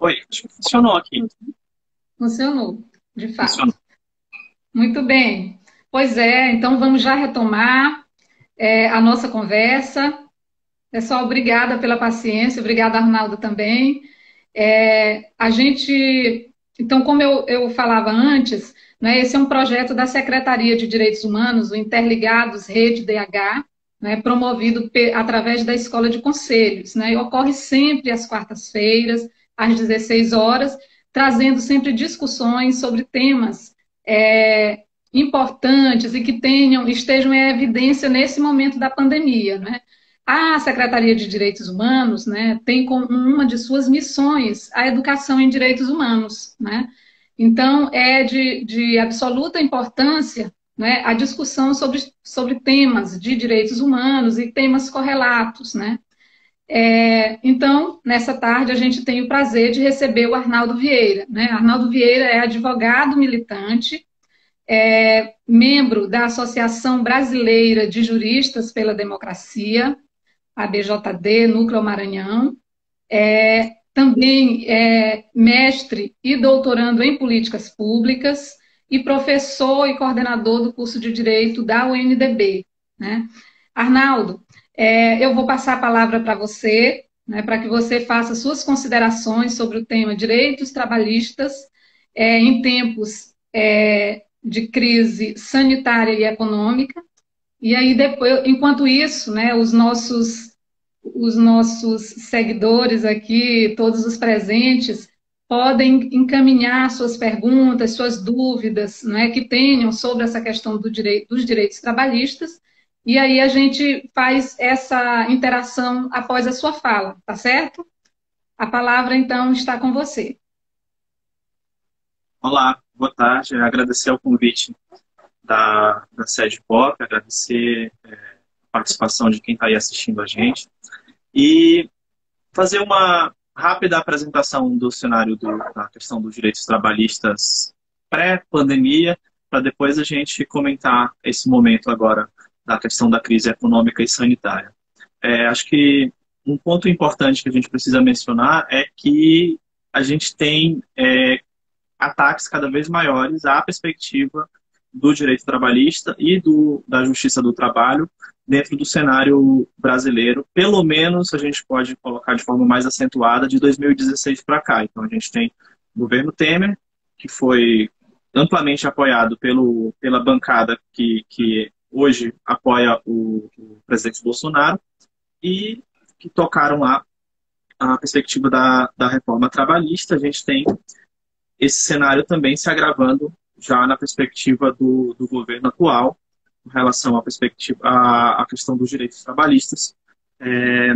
Oi, acho que funcionou aqui. Funcionou, de Funcionou. fato. Muito bem. Pois é, então vamos já retomar a nossa conversa. Pessoal, obrigada pela paciência, obrigada, Arnaldo, também. Então, como eu falava antes, né, esse é um projeto da Secretaria de Direitos Humanos, o Interligados Rede DH, né, promovido através da Escola de Conselhos, né, e ocorre sempre às quartas-feiras, às 16 horas, trazendo sempre discussões sobre temas importantes e que estejam em evidência nesse momento da pandemia, né? A Secretaria de Direitos Humanos, né, tem como uma de suas missões a educação em direitos humanos, né? Então, é de absoluta importância, né, a discussão sobre temas de direitos humanos e temas correlatos, né? Então, nessa tarde, a gente tem o prazer de receber o Arnaldo Vieira, né? Arnaldo Vieira é advogado militante, membro da Associação Brasileira de Juristas pela Democracia, a BJD, Núcleo Maranhão. Também é mestre e doutorando em políticas públicas e professor e coordenador do curso de Direito da UNDB. Né? Arnaldo, eu vou passar a palavra para você, né, para que você faça suas considerações sobre o tema direitos trabalhistas em tempos de crise sanitária e econômica. E aí, depois, enquanto isso, né, os nossos seguidores aqui, todos os presentes, podem encaminhar suas perguntas, suas dúvidas, né, que tenham sobre essa questão dos direitos trabalhistas, e aí a gente faz essa interação após a sua fala, tá certo? A palavra, então, está com você. Olá, boa tarde. Agradecer o convite da Sede Pop, agradecer a participação de quem está aí assistindo a gente e fazer uma rápida apresentação do cenário da questão dos direitos trabalhistas pré-pandemia, para depois a gente comentar esse momento agora da questão da crise econômica e sanitária. Acho que um ponto importante que a gente precisa mencionar é que a gente tem ataques cada vez maiores à perspectiva do direito trabalhista e da justiça do trabalho dentro do cenário brasileiro. Pelo menos a gente pode colocar de forma mais acentuada de 2016 para cá. Então a gente tem o governo Temer, que foi amplamente apoiado pela bancada que hoje apoia o presidente Bolsonaro e que tocaram lá a perspectiva da reforma trabalhista. A gente tem esse cenário também se agravando já na perspectiva do governo atual, em relação à perspectiva, à questão dos direitos trabalhistas. É,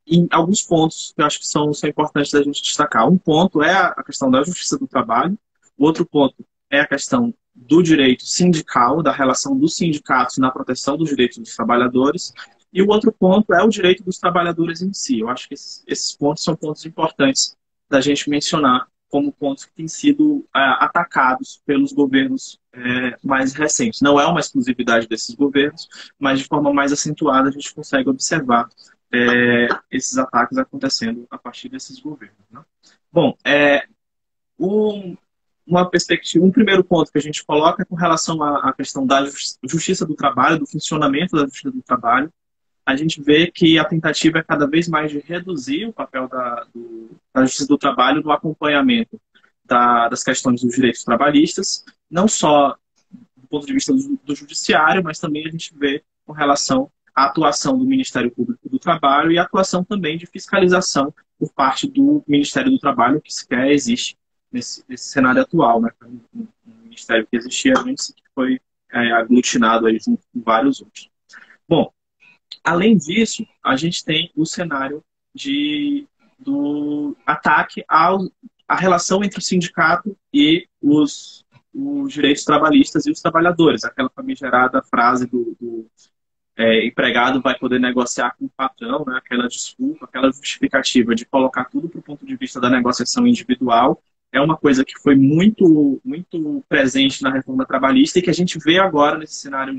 em alguns pontos que eu acho que são importantes da gente destacar. Um ponto é a questão da justiça do trabalho, o outro ponto é a questão do direito sindical, da relação dos sindicatos na proteção dos direitos dos trabalhadores, e o outro ponto é o direito dos trabalhadores em si. Eu acho que esses pontos são pontos importantes da gente mencionar como pontos que têm sido atacados pelos governos mais recentes. Não é uma exclusividade desses governos, mas de forma mais acentuada a gente consegue observar esses ataques acontecendo a partir desses governos. Né? Bom, um, uma perspectiva, um primeiro ponto que a gente coloca é com relação à questão da justiça do trabalho, do funcionamento da justiça do trabalho. A gente vê que a tentativa é cada vez mais de reduzir o papel da justiça do trabalho no acompanhamento das questões dos direitos trabalhistas, não só do ponto de vista do judiciário, mas também a gente vê com relação à atuação do Ministério Público do Trabalho e a atuação também de fiscalização por parte do Ministério do Trabalho, que sequer existe nesse cenário atual. Né? Um ministério que existia antes que foi aglutinado aí junto com vários outros. Bom, além disso, a gente tem o cenário do ataque à relação entre o sindicato e os direitos trabalhistas e os trabalhadores. Aquela famigerada frase do empregado vai poder negociar com o patrão, né? Aquela desculpa, aquela justificativa de colocar tudo para o ponto de vista da negociação individual, é uma coisa que foi muito, muito presente na reforma trabalhista e que a gente vê agora nesse cenário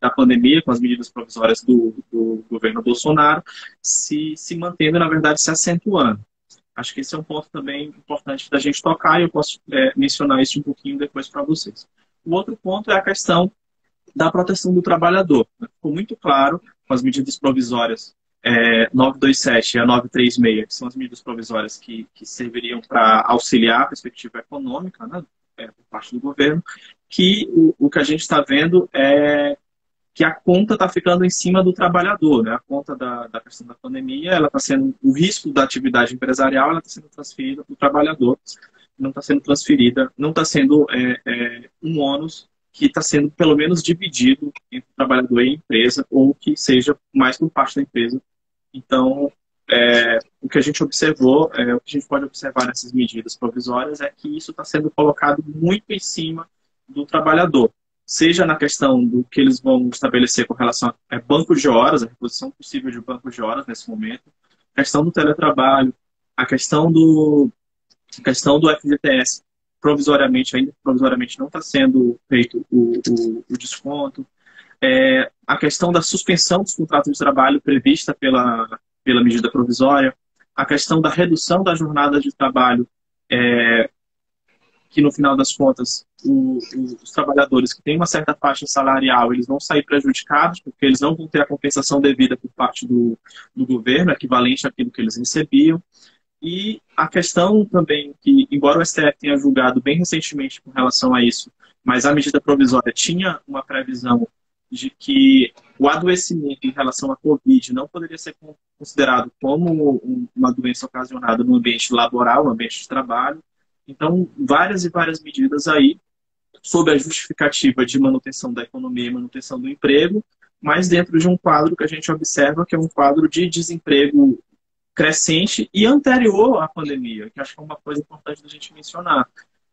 da pandemia, com as medidas provisórias do governo Bolsonaro, se mantendo, na verdade, se acentuando. Acho que esse é um ponto também importante da gente tocar e eu posso mencionar isso um pouquinho depois para vocês. O outro ponto é a questão da proteção do trabalhador. Ficou muito claro com as medidas provisórias 927 e a 936, que são as medidas provisórias que serviriam para auxiliar a perspectiva econômica, né, por parte do governo, que o que a gente está vendo é que a conta está ficando em cima do trabalhador, né? A conta da questão da pandemia, ela está sendo o risco da atividade empresarial, ela está sendo transferida para o trabalhador, não está sendo transferida, não está sendo um ônus que está sendo pelo menos dividido entre o trabalhador e a empresa, ou que seja mais por parte da empresa. Então, o que a gente observou, o que a gente pode observar nessas medidas provisórias é que isso está sendo colocado muito em cima do trabalhador, seja na questão do que eles vão estabelecer com relação a bancos de horas, a reposição possível de bancos de horas nesse momento, a questão do teletrabalho, a questão do FGTS, ainda provisoriamente não está sendo feito o desconto, a questão da suspensão dos contratos de trabalho prevista pela medida provisória, a questão da redução da jornada de trabalho, que no final das contas os trabalhadores que têm uma certa faixa salarial, eles vão sair prejudicados, porque eles não vão ter a compensação devida por parte do governo, equivalente àquilo que eles recebiam. E a questão também que, embora o STF tenha julgado bem recentemente com relação a isso, mas a medida provisória tinha uma previsão de que o adoecimento em relação à Covid não poderia ser considerado como uma doença ocasionada no ambiente laboral, no ambiente de trabalho. Então, várias e várias medidas aí, sob a justificativa de manutenção da economia e manutenção do emprego, mas dentro de um quadro que a gente observa que é um quadro de desemprego crescente e anterior à pandemia, que acho que é uma coisa importante da gente mencionar.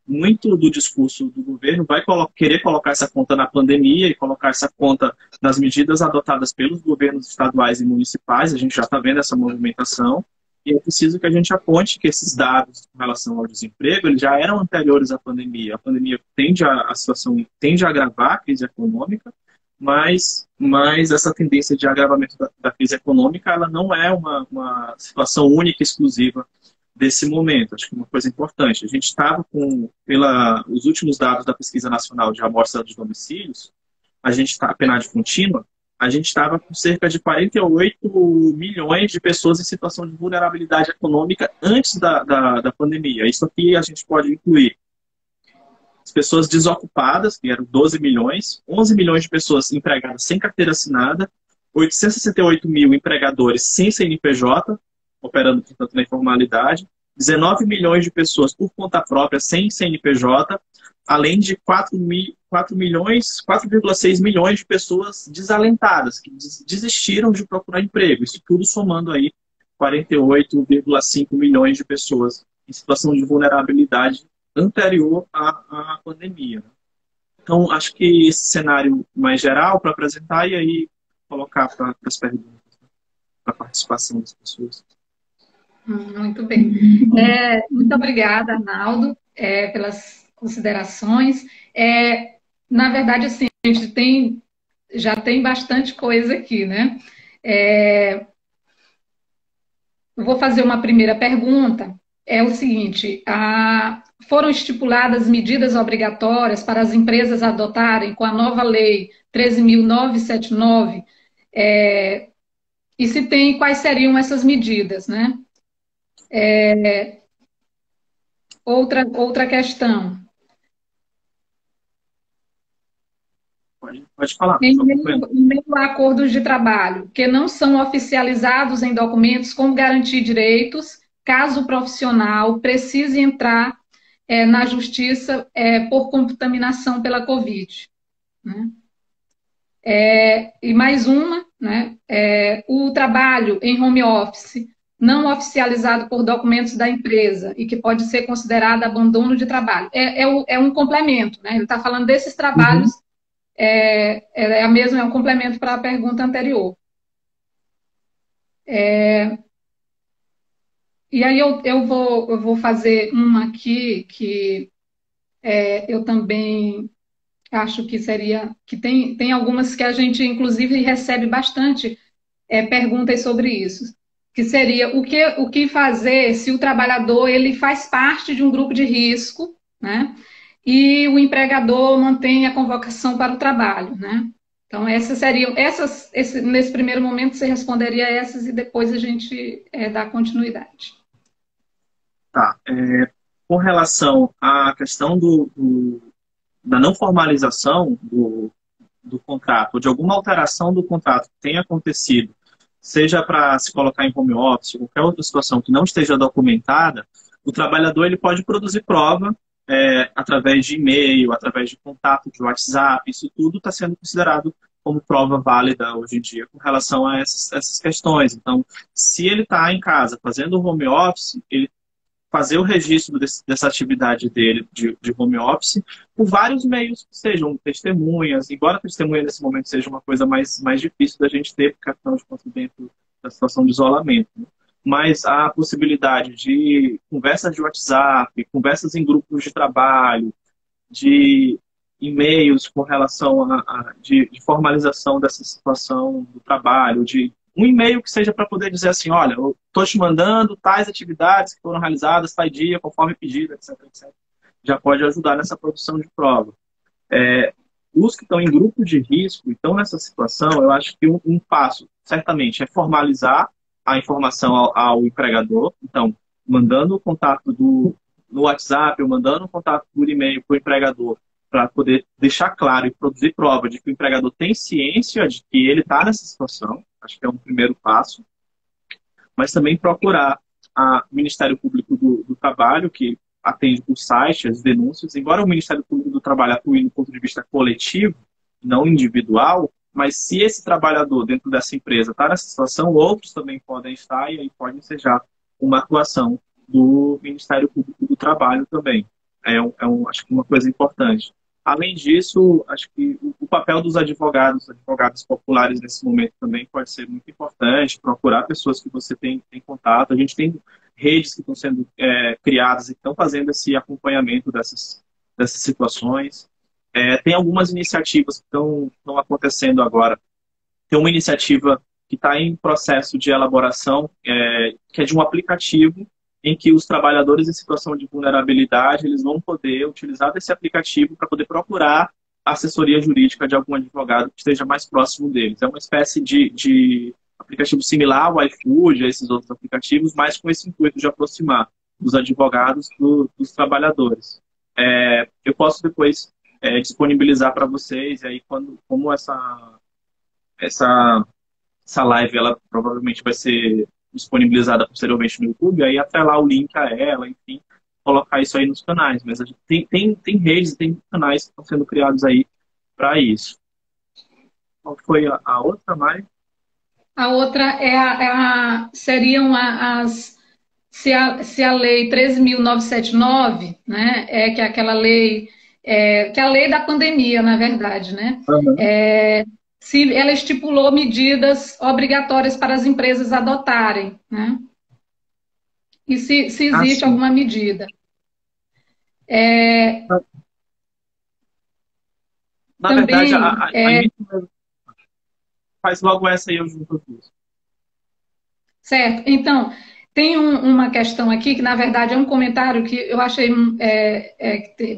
Muito do discurso do governo vai querer colocar essa conta na pandemia e colocar essa conta nas medidas adotadas pelos governos estaduais e municipais. A gente já está vendo essa movimentação e é preciso que a gente aponte que esses dados com relação ao desemprego eles já eram anteriores à pandemia. A pandemia a situação tende a agravar a crise econômica, mas essa tendência de agravamento da crise econômica ela não é uma situação única e exclusiva desse momento. Acho que é uma coisa importante. A gente estava os últimos dados da Pesquisa Nacional de Amostra dos Domicílios, a gente está, a PNAD contínua, a gente estava com cerca de 48 milhões de pessoas em situação de vulnerabilidade econômica antes da pandemia. Isso aqui a gente pode incluir as pessoas desocupadas, que eram 12 milhões, 11 milhões de pessoas empregadas sem carteira assinada, 868 mil empregadores sem CNPJ, operando, portanto, na informalidade, 19 milhões de pessoas por conta própria sem CNPJ, além de 4,6 milhões de pessoas desalentadas, que desistiram de procurar emprego. Isso tudo somando aí 48,5 milhões de pessoas em situação de vulnerabilidade anterior à pandemia. Então, acho que esse cenário mais geral para apresentar e aí colocar para as perguntas, para a participação das pessoas. Muito bem. Muito obrigada, Arnaldo, pelas considerações. Na verdade, assim, a gente já tem bastante coisa aqui, né? Vou fazer uma primeira pergunta. É o seguinte, foram estipuladas medidas obrigatórias para as empresas adotarem com a nova lei 13.979, e se tem, quais seriam essas medidas, né? Outra questão. Pode falar. Em meio a acordos de trabalho que não são oficializados em documentos como garantir direitos, caso o profissional precise entrar na justiça por contaminação pela Covid. Né? E mais uma, né? O trabalho em home office não oficializado por documentos da empresa e que pode ser considerado abandono de trabalho. É um complemento, né? Ele está falando desses trabalhos, é um complemento para a pergunta anterior. E aí eu vou fazer uma aqui que eu também acho que tem algumas que a gente, inclusive, recebe bastante perguntas sobre isso. que seria o que fazer se o trabalhador ele faz parte de um grupo de risco, né? E o empregador mantém a convocação para o trabalho, né? Então, nesse primeiro momento você responderia essas e depois a gente dá continuidade. Tá. Com relação à questão da não formalização do contrato, ou de alguma alteração do contrato que tenha acontecido, seja para se colocar em home office, ou qualquer outra situação que não esteja documentada, o trabalhador ele pode produzir prova através de e-mail, através de contato de WhatsApp, isso tudo está sendo considerado como prova válida hoje em dia com relação a essas questões. Então, se ele está em casa fazendo home office, ele fazer o registro dessa atividade dele de home office por vários meios, que sejam testemunhas, embora testemunha nesse momento seja uma coisa mais difícil da gente ter, porque afinal de contas dentro da situação de isolamento, né? Mas a possibilidade de conversas de WhatsApp, conversas em grupos de trabalho, de e-mails com relação de formalização dessa situação do trabalho, de um e-mail que seja para poder dizer assim, olha, eu estou te mandando tais atividades que foram realizadas, tal dia, conforme pedido, etc, etc. Já pode ajudar nessa produção de prova. Os que estão em grupo de risco e estão nessa situação, eu acho que um passo, certamente, é formalizar a informação ao empregador. Então, mandando o contato no WhatsApp, ou mandando o contato por e-mail para o empregador, para poder deixar claro e produzir prova de que o empregador tem ciência de que ele está nessa situação. Acho que é um primeiro passo. Mas também procurar o Ministério Público do Trabalho, que atende o site, as denúncias. Embora o Ministério Público do Trabalho atue do ponto de vista coletivo, não individual, mas se esse trabalhador dentro dessa empresa está nessa situação, outros também podem estar e aí pode ensejar uma atuação do Ministério Público do Trabalho também. Acho que uma coisa importante. Além disso, acho que o papel dos advogados populares nesse momento também pode ser muito importante, procurar pessoas que você tem contato. A gente tem redes que estão sendo criadas e estão fazendo esse acompanhamento dessas situações. Tem algumas iniciativas que estão acontecendo agora. Tem uma iniciativa que está em processo de elaboração, que é de um aplicativo em que os trabalhadores em situação de vulnerabilidade eles vão poder utilizar desse aplicativo para poder procurar a assessoria jurídica de algum advogado que esteja mais próximo deles. É uma espécie de aplicativo similar ao iFood, a esses outros aplicativos, mas com esse intuito de aproximar os advogados dos trabalhadores. Eu posso depois disponibilizar para vocês, e aí como essa live ela provavelmente vai ser disponibilizada posteriormente no YouTube, aí atrelar o link a ela, enfim, colocar isso aí nos canais. Mas a gente tem redes, tem canais que estão sendo criados aí para isso. Qual foi a outra, Mari? A outra seriam se a lei 13.979, né, que é aquela lei, que é a lei da pandemia, na verdade, né? Uhum. Se ela estipulou medidas obrigatórias para as empresas adotarem, né? E se existe alguma medida. Na também, verdade, faz logo essa aí, eu junto com isso. Certo. Então, tem uma questão aqui que, na verdade, é um comentário que eu achei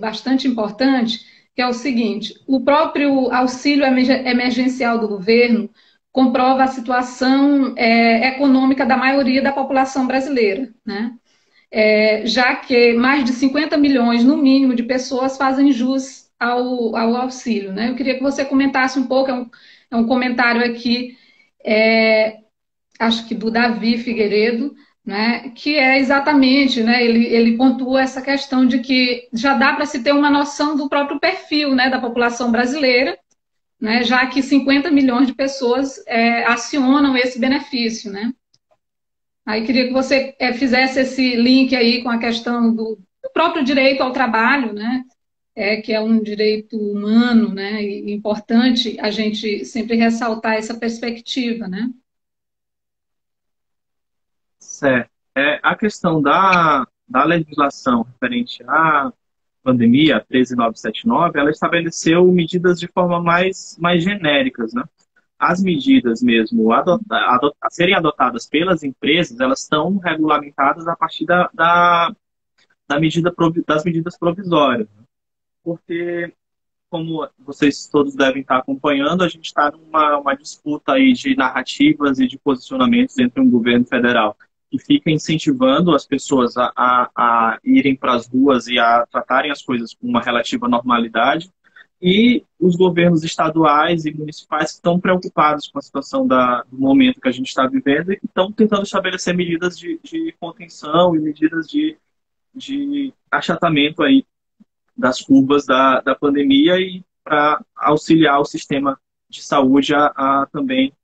bastante importante, que é o seguinte: o próprio auxílio emergencial do governo comprova a situação econômica da maioria da população brasileira, né? Já que mais de 50 milhões, no mínimo, de pessoas fazem jus ao auxílio, né? Eu queria que você comentasse um pouco, é um comentário aqui, acho que do Davi Figueiredo, né, que é exatamente, né, ele pontua essa questão de que já dá para se ter uma noção do próprio perfil, né, da população brasileira, né, já que 50 milhões de pessoas acionam esse benefício, né. Aí queria que você fizesse esse link aí com a questão do próprio direito ao trabalho, né, que é um direito humano, né, e importante a gente sempre ressaltar essa perspectiva, né. Certo. A questão da legislação referente à pandemia, a 13979, ela estabeleceu medidas de forma mais genéricas, né? as medidas mesmo a serem adotadas pelas empresas, elas estão regulamentadas a partir das medidas provisórias. Porque, como vocês todos devem estar acompanhando, a gente está numa uma disputa aí de narrativas e de posicionamentos entre um governo federal que fica incentivando as pessoas a irem para as ruas e a tratarem as coisas com uma relativa normalidade, e os governos estaduais e municipais que estão preocupados com a situação do momento que a gente está vivendo e que estão tentando estabelecer medidas de contenção e medidas de achatamento aí das curvas da pandemia e para auxiliar o sistema de saúde a também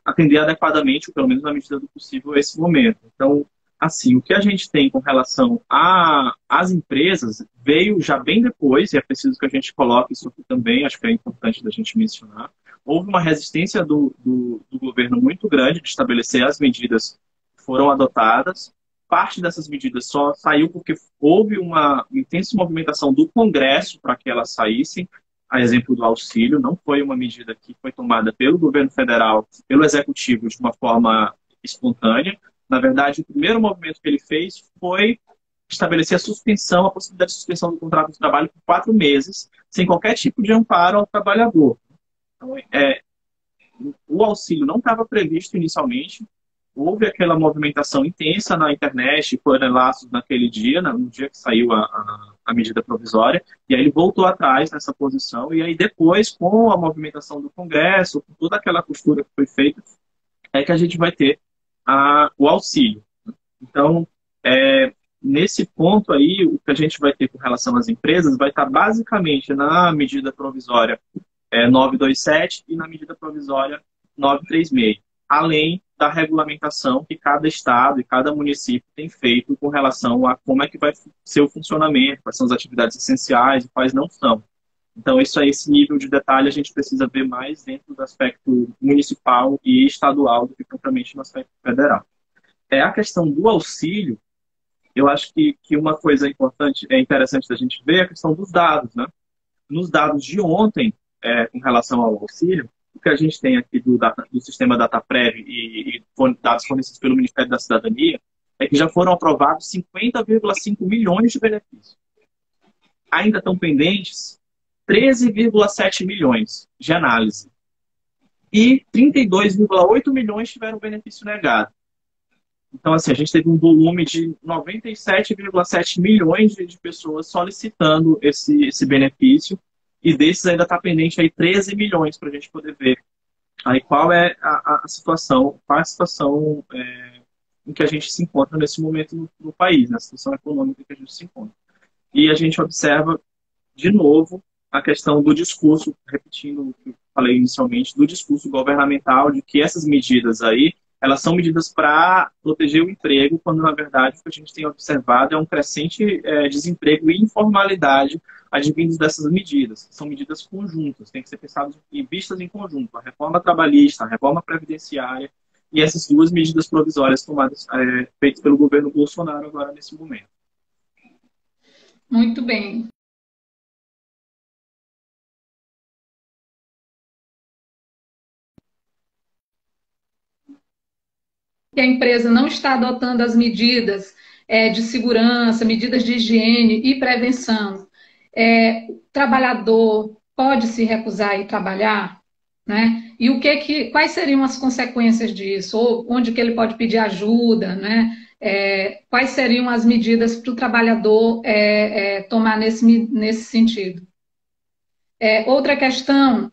atender adequadamente, ou pelo menos na medida do possível, esse momento. Então, assim, o que a gente tem com relação às empresas veio já bem depois, e é preciso que a gente coloque isso aqui também, acho que é importante da gente mencionar. Houve uma resistência do governo muito grande de estabelecer as medidas que foram adotadas. Parte dessas medidas só saiu porque houve uma intensa movimentação do Congresso para que elas saíssem. A exemplo do auxílio, não foi uma medida que foi tomada pelo governo federal, pelo executivo, de uma forma espontânea. Na verdade, o primeiro movimento que ele fez foi estabelecer a possibilidade de suspensão do contrato de trabalho por 4 meses, sem qualquer tipo de amparo ao trabalhador. Então, o auxílio não estava previsto inicialmente. Houve aquela movimentação intensa na internet, panelaços naquele dia, no dia que saiu a medida provisória, e aí ele voltou atrás nessa posição, e aí depois, com a movimentação do Congresso, com toda aquela costura que foi feita, é que a gente vai ter o auxílio. Então, nesse ponto aí, o que a gente vai ter com relação às empresas vai estar basicamente na medida provisória 927 e na medida provisória 936, além da regulamentação que cada estado e cada município tem feito com relação a como é que vai ser o funcionamento, quais são as atividades essenciais e quais não são. Então, esse nível de detalhe a gente precisa ver mais dentro do aspecto municipal e estadual do que propriamente no aspecto federal. A questão do auxílio, eu acho que uma coisa interessante da gente ver é a questão dos dados, né? Nos dados de ontem, com relação ao auxílio, o que a gente tem aqui do sistema DataPrev e dados fornecidos pelo Ministério da Cidadania é que já foram aprovados 50,5 milhões de benefícios. Ainda estão pendentes 13,7 milhões de análise. E 32,8 milhões tiveram benefício negado. Então, assim, a gente teve um volume de 97,7 milhões de pessoas solicitando esse benefício, e desses ainda está pendente aí 13 milhões para a gente poder ver aí qual é a situação, em que a gente se encontra nesse momento no país, na situação econômica que a gente se encontra. E a gente observa, de novo, a questão do discurso, repetindo o que eu falei inicialmente, do discurso governamental de que essas medidas aí, elas são medidas para proteger o emprego, quando, na verdade, o que a gente tem observado é um crescente desemprego e informalidade advindos dessas medidas. São medidas conjuntas, tem que ser pensadas e vistas em conjunto. A reforma trabalhista, a reforma previdenciária e essas duas medidas provisórias tomadas, feitas pelo governo Bolsonaro agora nesse momento. Muito bem. Que a empresa não está adotando as medidas de segurança, medidas de higiene e prevenção, o trabalhador pode se recusar a ir trabalhar, né? E quais seriam as consequências disso? Ou onde que ele pode pedir ajuda, né? Quais seriam as medidas para o trabalhador tomar nesse sentido? Outra questão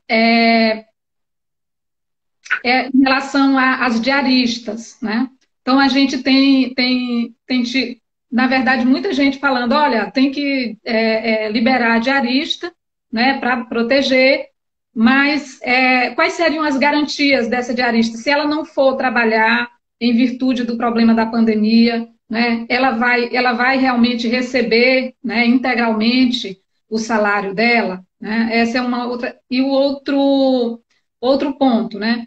em relação às diaristas, né? Então, a gente tem, na verdade, muita gente falando, olha, tem que liberar a diarista, né, para proteger, mas quais seriam as garantias dessa diarista? Se ela não for trabalhar em virtude do problema da pandemia, né, ela vai realmente receber, né, integralmente o salário dela, né? Essa é uma outra. E o outro ponto, né?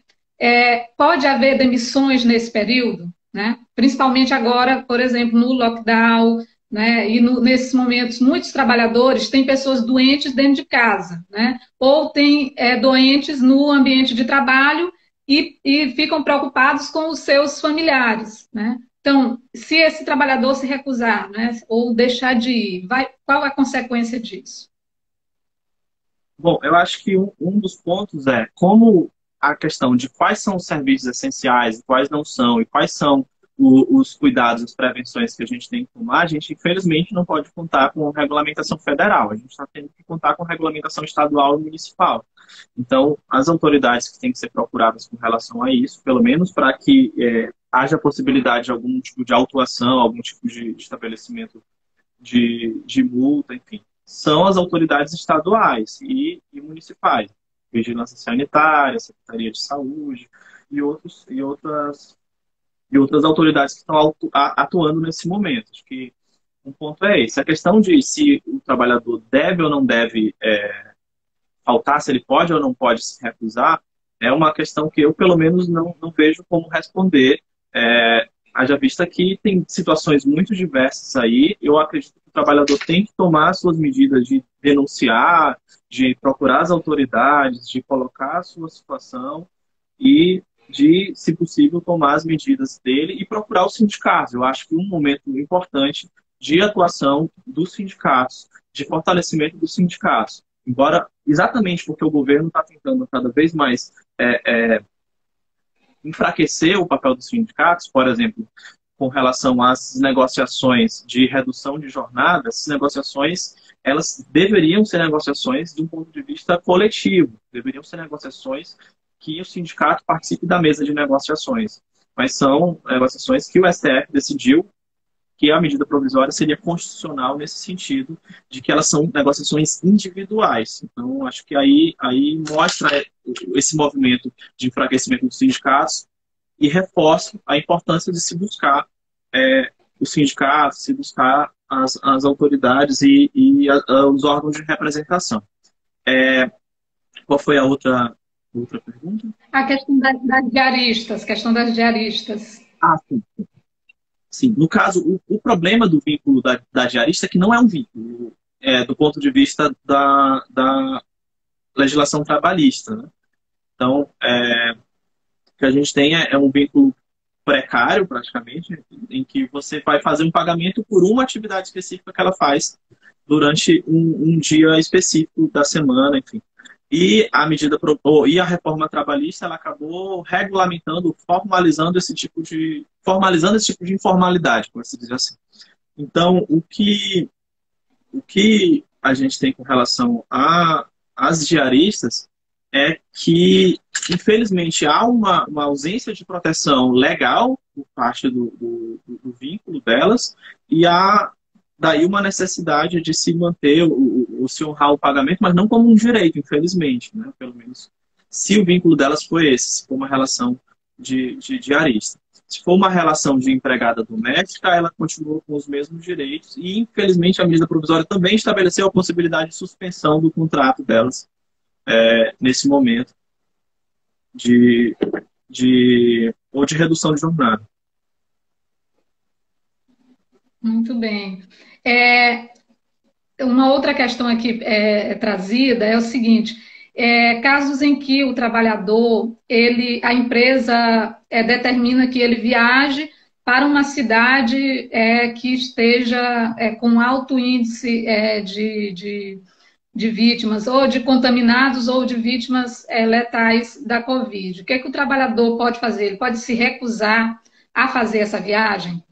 Pode haver demissões nesse período, né? Principalmente agora, por exemplo, no lockdown, né? E nesses momentos, muitos trabalhadores têm pessoas doentes dentro de casa, né? Ou têm doentes no ambiente de trabalho e ficam preocupados com os seus familiares, né? Então, se esse trabalhador se recusar, né, ou deixar de ir, qual a consequência disso? Bom, eu acho que um dos pontos é como a questão de quais são os serviços essenciais, quais não são, e quais são os cuidados, as prevenções que a gente tem que tomar, a gente infelizmente não pode contar com regulamentação federal, a gente está tendo que contar com regulamentação estadual e municipal. Então, as autoridades que têm que ser procuradas com relação a isso, pelo menos para que haja possibilidade de algum tipo de autuação, algum tipo de estabelecimento de multa, enfim, são as autoridades estaduais e municipais, Vigilância Sanitária, Secretaria de Saúde e outras autoridades que estão atuando nesse momento. Acho que um ponto é esse. A questão de se o trabalhador deve ou não deve faltar, se ele pode ou não pode se recusar, é uma questão que eu, pelo menos, não vejo como responder. Haja vista que tem situações muito diversas aí. Eu acredito que o trabalhador tem que tomar suas medidas de denunciar, de procurar as autoridades, de colocar a sua situação e de, se possível, tomar as medidas dele e procurar os sindicatos. Eu acho que um momento importante de atuação dos sindicatos, de fortalecimento dos sindicatos. Embora, exatamente porque o governo está tentando cada vez mais enfraquecer o papel dos sindicatos, por exemplo, com relação às negociações de redução de jornada, essas negociações, elas deveriam ser negociações de um ponto de vista coletivo, deveriam ser negociações que o sindicato participe da mesa de negociações, mas são negociações que o STF decidiu que a medida provisória seria constitucional nesse sentido, de que elas são negociações individuais. Então, acho que aí mostra esse movimento de enfraquecimento dos sindicatos e reforça a importância de se buscar os sindicatos, se buscar as autoridades e os órgãos de representação. Qual foi a outra pergunta? A questão das diaristas, questão das diaristas. Ah, sim. Sim, no caso, o problema do vínculo da diarista é que não é um vínculo do ponto de vista da legislação trabalhista. Né? Então, o que a gente tem é um vínculo precário, praticamente, em que você vai fazer um pagamento por uma atividade específica que ela faz durante um dia específico da semana, enfim. E a reforma trabalhista ela acabou regulamentando, formalizando esse tipo de informalidade, por assim dizer assim. Então, o que a gente tem com relação às diaristas é que, infelizmente, há uma ausência de proteção legal por parte do vínculo delas e há daí uma necessidade de se manter, se honrar o pagamento, mas não como um direito, infelizmente, né? Pelo menos se o vínculo delas foi esse, se for uma relação de diarista. Se for uma relação de empregada doméstica, ela continua com os mesmos direitos e, infelizmente, a medida provisória também estabeleceu a possibilidade de suspensão do contrato delas nesse momento ou de redução de jornada. Muito bem. Uma outra questão aqui trazida é o seguinte: casos em que o trabalhador, a empresa determina que ele viaje para uma cidade que esteja com alto índice de vítimas, ou de contaminados, ou de vítimas letais da Covid. O que o trabalhador pode fazer? Ele pode se recusar a fazer essa viagem?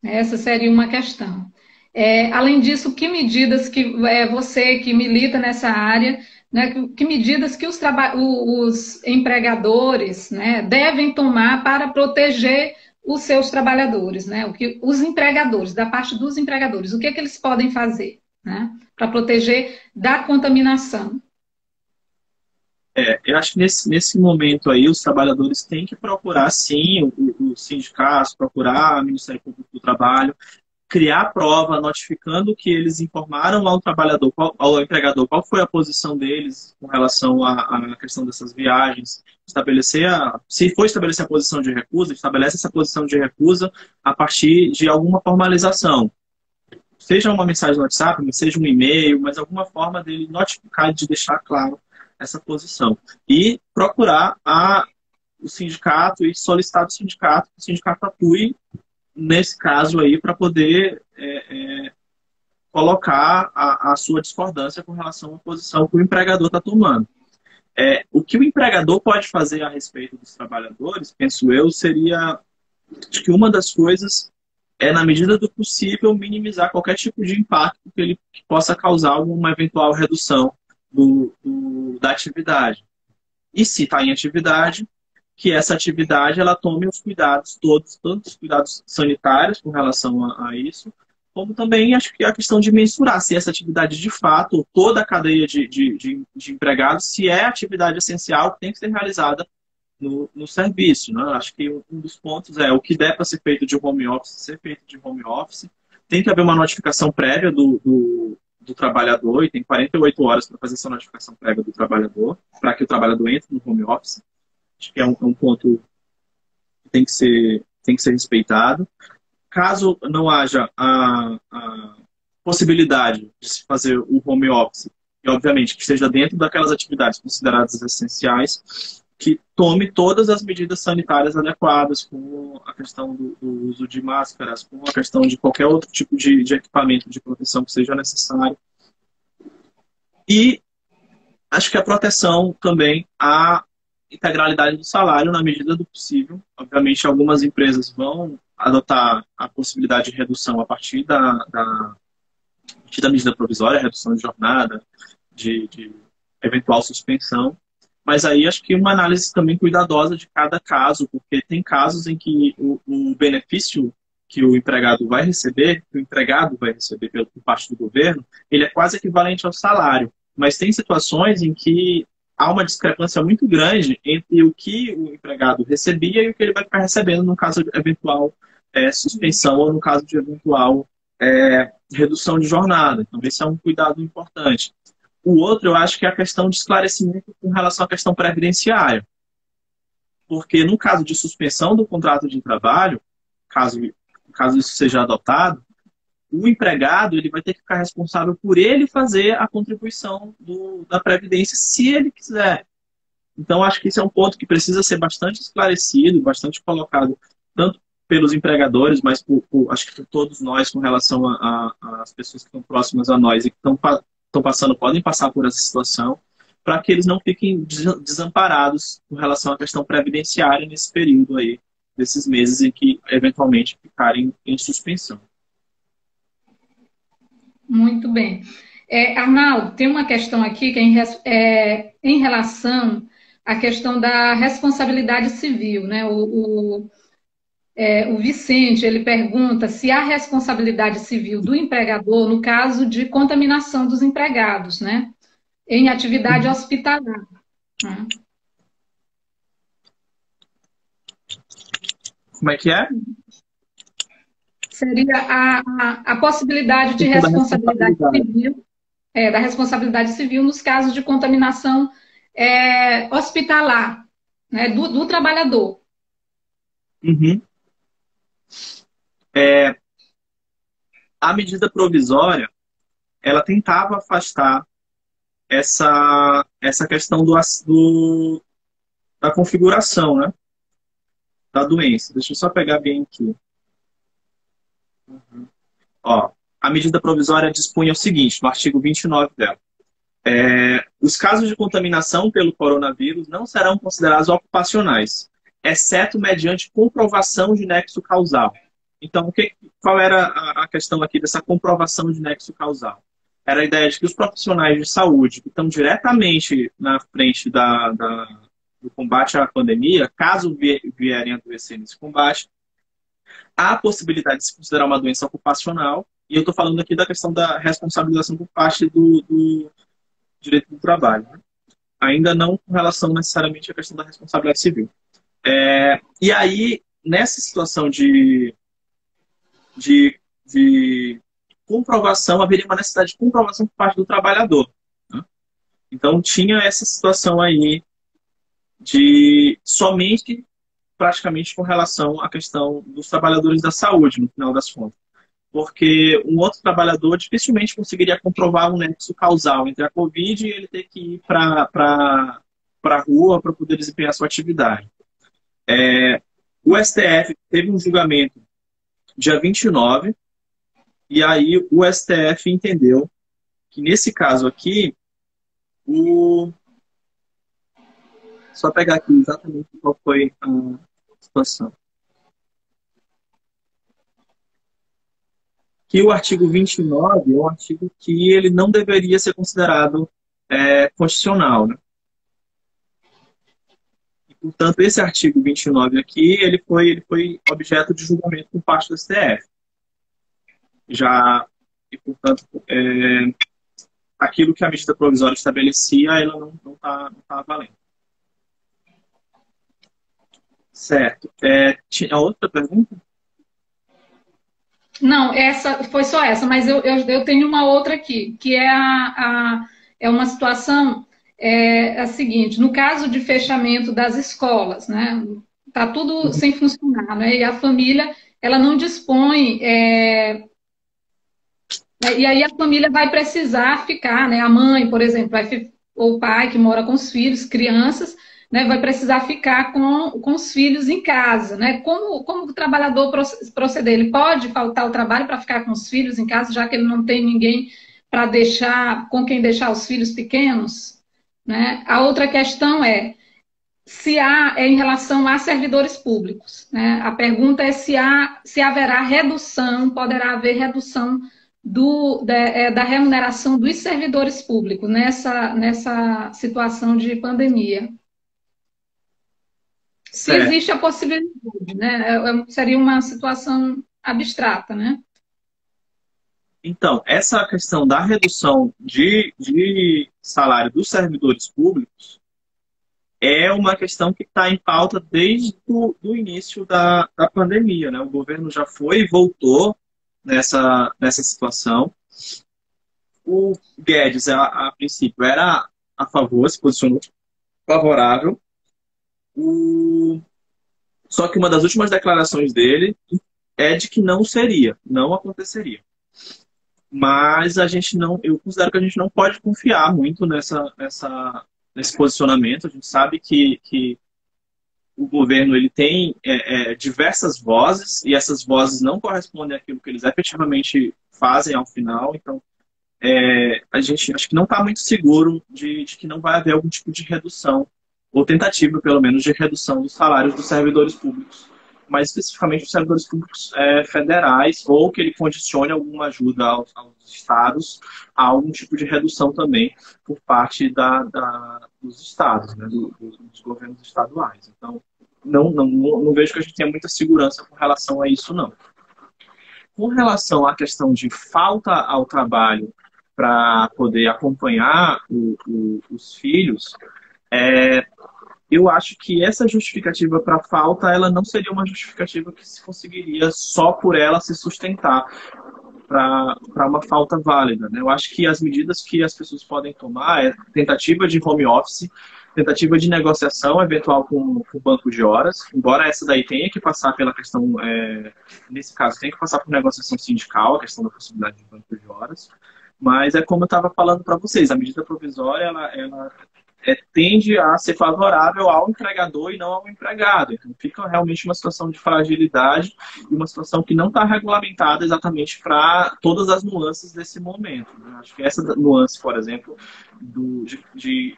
Essa seria uma questão. Além disso, que medidas que você que milita nessa área, né, que medidas que os empregadores, né, devem tomar para proteger os seus trabalhadores, né? Os empregadores, da parte dos empregadores, o que eles podem fazer, né, para proteger da contaminação? Eu acho que nesse momento aí os trabalhadores têm que procurar, sim, os sindicatos, procurar o Ministério Público do Trabalho, criar prova, notificando que eles informaram ao trabalhador, ao empregador, qual foi a posição deles com relação à questão dessas viagens, se for estabelecer a posição de recusa, estabelece essa posição de recusa a partir de alguma formalização. Seja uma mensagem no WhatsApp, seja um e-mail, mas alguma forma dele notificar, de deixar claro essa posição. E procurar o sindicato e solicitar do sindicato que o sindicato atue nesse caso aí para poder colocar a sua discordância com relação à posição que o empregador está tomando. O que o empregador pode fazer a respeito dos trabalhadores, penso eu, seria acho que uma das coisas na medida do possível, minimizar qualquer tipo de impacto que possa causar alguma eventual redução da atividade. E se está em atividade, que essa atividade ela tome os cuidados todos, tanto os cuidados sanitários com relação a isso, como também acho que a questão de mensurar se essa atividade de fato, toda a cadeia de empregados, se é atividade essencial que tem que ser realizada no serviço. Né? Acho que um dos pontos o que der para ser feito de home office, ser feito de home office. Tem que haver uma notificação prévia do trabalhador, e tem 48 horas para fazer essa notificação prévia do trabalhador, para que o trabalhador entre no home office. Acho que é um ponto que tem que ser respeitado. Caso não haja a possibilidade de se fazer o home office, e obviamente que esteja dentro daquelas atividades consideradas essenciais, que tome todas as medidas sanitárias adequadas, com a questão do uso de máscaras, com a questão de qualquer outro tipo de equipamento de proteção que seja necessário. E acho que a proteção também à integralidade do salário na medida do possível. Obviamente, algumas empresas vão adotar a possibilidade de redução a partir da medida provisória, redução de jornada, de eventual suspensão. Mas aí acho que uma análise também cuidadosa de cada caso, porque tem casos em que o benefício que o empregado vai receber, por parte do governo, ele é quase equivalente ao salário. Mas tem situações em que há uma discrepância muito grande entre o que o empregado recebia e o que ele vai ficar recebendo no caso de eventual suspensão ou no caso de eventual redução de jornada. Então, esse é um cuidado importante. O outro, eu acho que é a questão de esclarecimento com relação à questão previdenciária. Porque no caso de suspensão do contrato de trabalho, caso isso seja adotado, o empregado ele vai ter que ficar responsável por ele fazer a contribuição da Previdência, se ele quiser. Então, acho que esse é um ponto que precisa ser bastante esclarecido, bastante colocado, tanto pelos empregadores, mas acho que por todos nós, com relação às pessoas que estão próximas a nós e que podem passar por essa situação, para que eles não fiquem desamparados com relação à questão previdenciária nesse período aí, desses meses em que eventualmente ficarem em suspensão. Muito bem. Arnaldo, tem uma questão aqui que é em relação à questão da responsabilidade civil, né? O Vicente, ele pergunta se há responsabilidade civil do empregador no caso de contaminação dos empregados, né? Em atividade hospitalar. Como é que é? Seria a possibilidade de responsabilidade civil, da responsabilidade civil nos casos de contaminação hospitalar, né, do trabalhador. Uhum. A medida provisória, ela tentava afastar essa questão da configuração, né, da doença. Deixa eu só pegar bem aqui. Uhum. A medida provisória dispunha o seguinte, no artigo 29 dela. Os casos de contaminação pelo coronavírus não serão considerados ocupacionais, exceto mediante comprovação de nexo causal. Então, qual era a questão aqui dessa comprovação de nexo causal? Era a ideia de que os profissionais de saúde que estão diretamente na frente do combate à pandemia, caso vierem a adoecer nesse combate, há a possibilidade de se considerar uma doença ocupacional, e eu estou falando aqui da questão da responsabilização por parte do direito do trabalho, né? Ainda não com relação necessariamente à questão da responsabilidade civil. E aí, nessa situação de de comprovação, haveria uma necessidade de comprovação por parte do trabalhador, né? Então, tinha essa situação aí de somente, praticamente, com relação à questão dos trabalhadores da saúde, no final das contas. Porque um outro trabalhador dificilmente conseguiria comprovar um nexo causal entre a Covid e ele ter que ir para a rua para poder desempenhar sua atividade. O STF teve um julgamento dia 29, e aí o STF entendeu que, nesse caso aqui, só pegar aqui exatamente qual foi a situação. Que o artigo 29 é um artigo que ele não deveria ser considerado constitucional, né? E, portanto, esse artigo 29 aqui, ele foi objeto de julgamento por parte do STF. Já, e, portanto, aquilo que a medida provisória estabelecia, ela não tá valendo. Certo. Tinha outra pergunta? Não, essa foi só essa, mas eu tenho uma outra aqui, que é, é uma situação a seguinte: no caso de fechamento das escolas, né, tá tudo sem funcionar, né, e a família ela não dispõe, e aí a família vai precisar ficar, né, a mãe, por exemplo, ou o pai que mora com os filhos, crianças, né, vai precisar ficar com os filhos em casa, né? Como o trabalhador proceder? Ele pode faltar ao trabalho para ficar com os filhos em casa, já que ele não tem ninguém para deixar, com quem deixar os filhos pequenos, né? A outra questão se em relação a servidores públicos, né? A pergunta é se haverá redução, poderá haver redução da remuneração dos servidores públicos nessa situação de pandemia. Se Certo. existe a possibilidade, né? Seria uma situação abstrata, né? Então, essa questão da redução de salário dos servidores públicos é uma questão que está em pauta desde do início da pandemia, né? O governo já foi e voltou nessa situação. O Guedes, a princípio, era a favor, se posicionou favorável. Só que uma das últimas declarações dele é de que não aconteceria. Mas a gente não, eu considero que a gente não pode confiar muito nesse posicionamento. A gente sabe que o governo ele tem diversas vozes e essas vozes não correspondem àquilo que eles efetivamente fazem ao final. Então, a gente acho que não está muito seguro de que não vai haver algum tipo de redução, ou tentativa, pelo menos, de redução dos salários dos servidores públicos, mais especificamente dos servidores públicos federais, ou que ele condicione alguma ajuda aos estados a algum tipo de redução também por parte dos estados, né, dos governos estaduais. Então, não vejo que a gente tenha muita segurança com relação a isso, não. Com relação à questão de falta ao trabalho para poder acompanhar os filhos, eu acho que essa justificativa para falta, ela não seria uma justificativa que se conseguiria só por ela se sustentar para uma falta válida, né? Eu acho que as medidas que as pessoas podem tomar é tentativa de home office, tentativa de negociação eventual com o banco de horas, embora essa daí tenha que passar pela questão, nesse caso, tem que passar por negociação sindical, a questão da possibilidade de banco de horas, mas é como eu estava falando para vocês, a medida provisória, ela tende a ser favorável ao empregador e não ao empregado. Então, fica realmente uma situação de fragilidade e uma situação que não está regulamentada exatamente para todas as nuances desse momento, né? Acho que essa nuance, por exemplo, de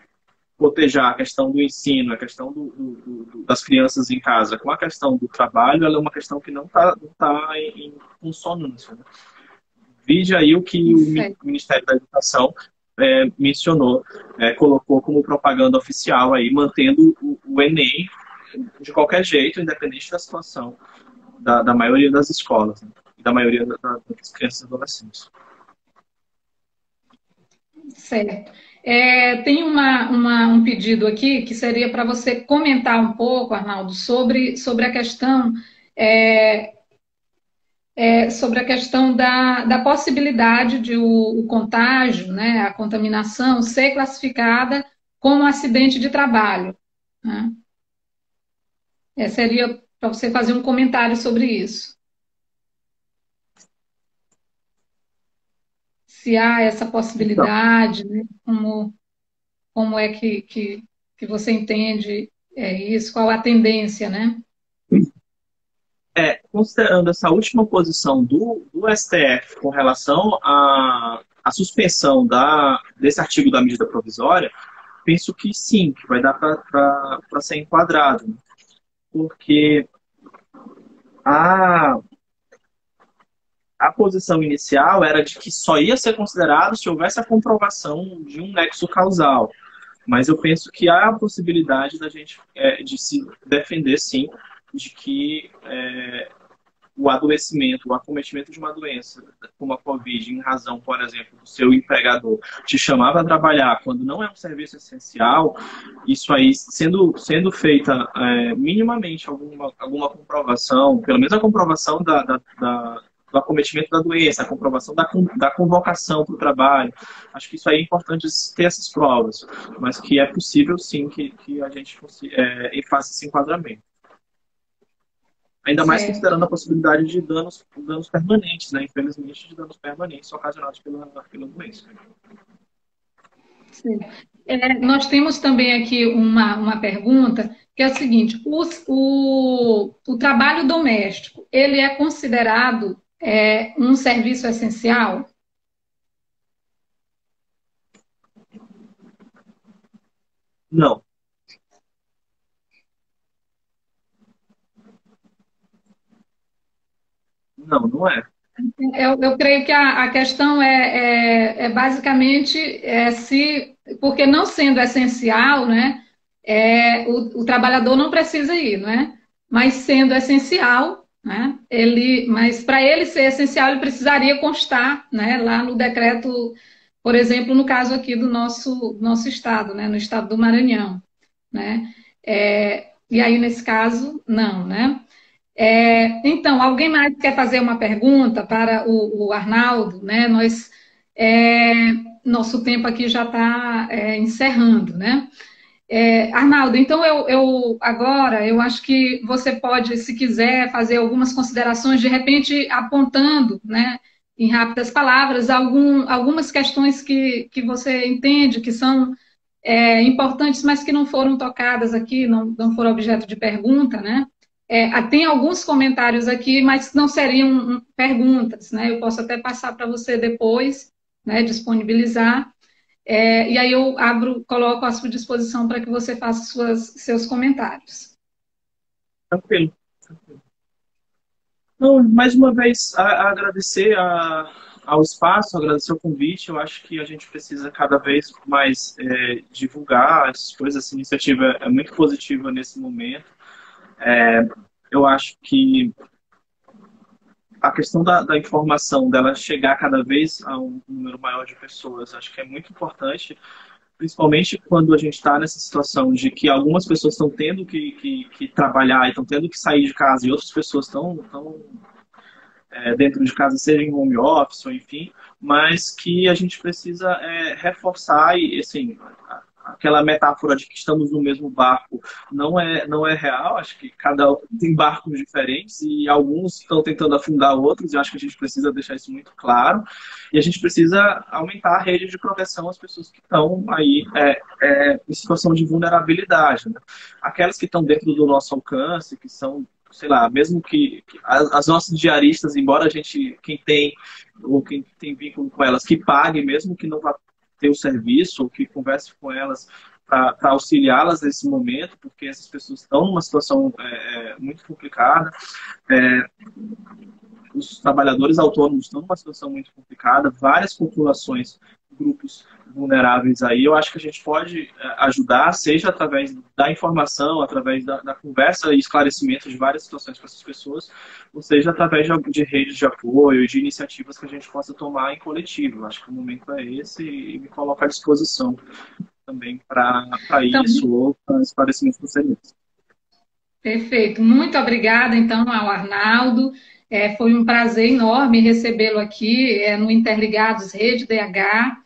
cotejar a questão do ensino, a questão das crianças em casa com a questão do trabalho, ela é uma questão que não tá em consonância, né? Vide aí o que o Ministério da Educação mencionou, colocou como propaganda oficial aí, mantendo o Enem de qualquer jeito, independente da situação da maioria das escolas, né? Da maioria das crianças e adolescentes. Certo. Tem um pedido aqui que seria para você comentar um pouco, Arnaldo, sobre a questão sobre a questão da possibilidade de o contágio, né, a contaminação, ser classificada como acidente de trabalho, né? Seria para você fazer um comentário sobre isso. Se há essa Então, possibilidade, né, como é que você entende isso, qual a tendência, né? considerando essa última posição do STF com relação à suspensão desse artigo da medida provisória, penso que sim, que vai dar para ser enquadrado, né? Porque a, a posição inicial era de que só ia ser considerado se houvesse a comprovação de um nexo causal. Mas eu penso que há a possibilidade da gente de se defender, sim, de que o adoecimento, o acometimento de uma doença, como a Covid, em razão, por exemplo, do seu empregador te chamar para trabalhar quando não é um serviço essencial, isso aí sendo feita minimamente alguma comprovação, pelo menos a comprovação do acometimento da doença, a comprovação da convocação para o trabalho. Acho que isso aí é importante ter essas provas, mas que é possível sim que a gente faça esse enquadramento. Ainda mais Certo. considerando a possibilidade de danos permanentes, né? Infelizmente, de danos permanentes ocasionados pela doença. Sim. Nós temos também aqui uma pergunta, que é o seguinte: o trabalho doméstico, ele é considerado um serviço essencial? Não, não é. Eu creio que a questão é basicamente se, porque não sendo essencial, né, o trabalhador não precisa ir, não é? Mas sendo essencial, né, mas para ele ser essencial, ele precisaria constar, né, lá no decreto, por exemplo, no caso aqui do nosso estado, né, no estado do Maranhão, né? E aí, nesse caso, não, né? Então, alguém mais quer fazer uma pergunta para o Arnaldo, né? É, Nosso tempo aqui já está encerrando, né? Arnaldo, então agora eu acho que você pode, se quiser, fazer algumas considerações, de repente apontando, né, em rápidas palavras, algumas questões que você entende que são importantes, mas que não foram tocadas aqui, não foram objeto de pergunta, né? Tem alguns comentários aqui, mas não seriam perguntas, né? Eu posso até passar para você depois, né? Disponibilizar. E aí eu coloco à sua disposição para que você faça seus comentários. Tranquilo. Então, mais uma vez, agradecer ao espaço, agradecer o convite. Eu acho que a gente precisa cada vez mais divulgar essas coisas. Essa iniciativa é muito positiva nesse momento. Eu acho que a questão da informação, dela chegar cada vez a um número maior de pessoas, acho que é muito importante, principalmente quando a gente está nessa situação de que algumas pessoas estão tendo que trabalhar e estão tendo que sair de casa e outras pessoas estão dentro de casa, seja em home office ou enfim, mas que a gente precisa reforçar e, assim, aquela metáfora de que estamos no mesmo barco não é real. Acho que tem barcos diferentes e alguns estão tentando afundar outros, e acho que a gente precisa deixar isso muito claro. E a gente precisa aumentar a rede de proteção às pessoas que estão aí em situação de vulnerabilidade, né? Aquelas que estão dentro do nosso alcance, que são, sei lá, mesmo que as nossas diaristas, embora a gente, quem tem ou quem tem vínculo com elas, que pague, mesmo que não vá ter o serviço, ou que converse com elas para auxiliá-las nesse momento, porque essas pessoas estão numa situação muito complicada. É, os trabalhadores autônomos estão numa situação muito complicada, várias populações, grupos vulneráveis aí. Eu acho que a gente pode ajudar, seja através da informação, através da conversa e esclarecimento de várias situações com essas pessoas, ou seja, através de redes de apoio, de iniciativas que a gente possa tomar em coletivo. Eu acho que o momento é esse e me coloco à disposição também para Então, isso ou para esclarecimentos posteriores. perfeito. Muito obrigada, então, ao Arnaldo. Foi um prazer enorme recebê-lo aqui no Interligados Rede DH.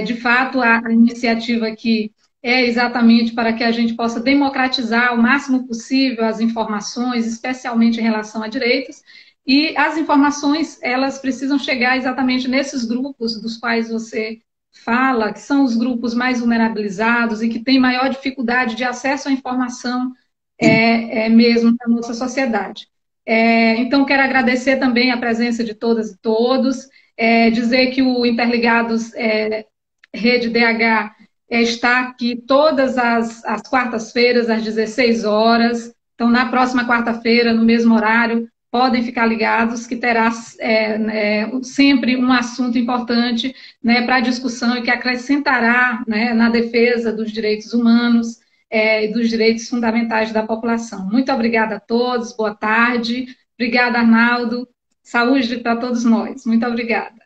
De fato, a iniciativa aqui é exatamente para que a gente possa democratizar o máximo possível as informações, especialmente em relação a direitos, e as informações, elas precisam chegar exatamente nesses grupos dos quais você fala, que são os grupos mais vulnerabilizados e que têm maior dificuldade de acesso à informação mesmo na nossa sociedade. Então, quero agradecer também a presença de todas e todos, dizer que o Interligados Rede DH está aqui todas as quartas-feiras, às 16 horas. Então, na próxima quarta-feira, no mesmo horário, podem ficar ligados, que terá sempre um assunto importante, né, para a discussão e que acrescentará, né, na defesa dos direitos humanos e dos direitos fundamentais da população. Muito obrigada a todos, boa tarde. Obrigada, Arnaldo. Saúde para todos nós. Muito obrigada.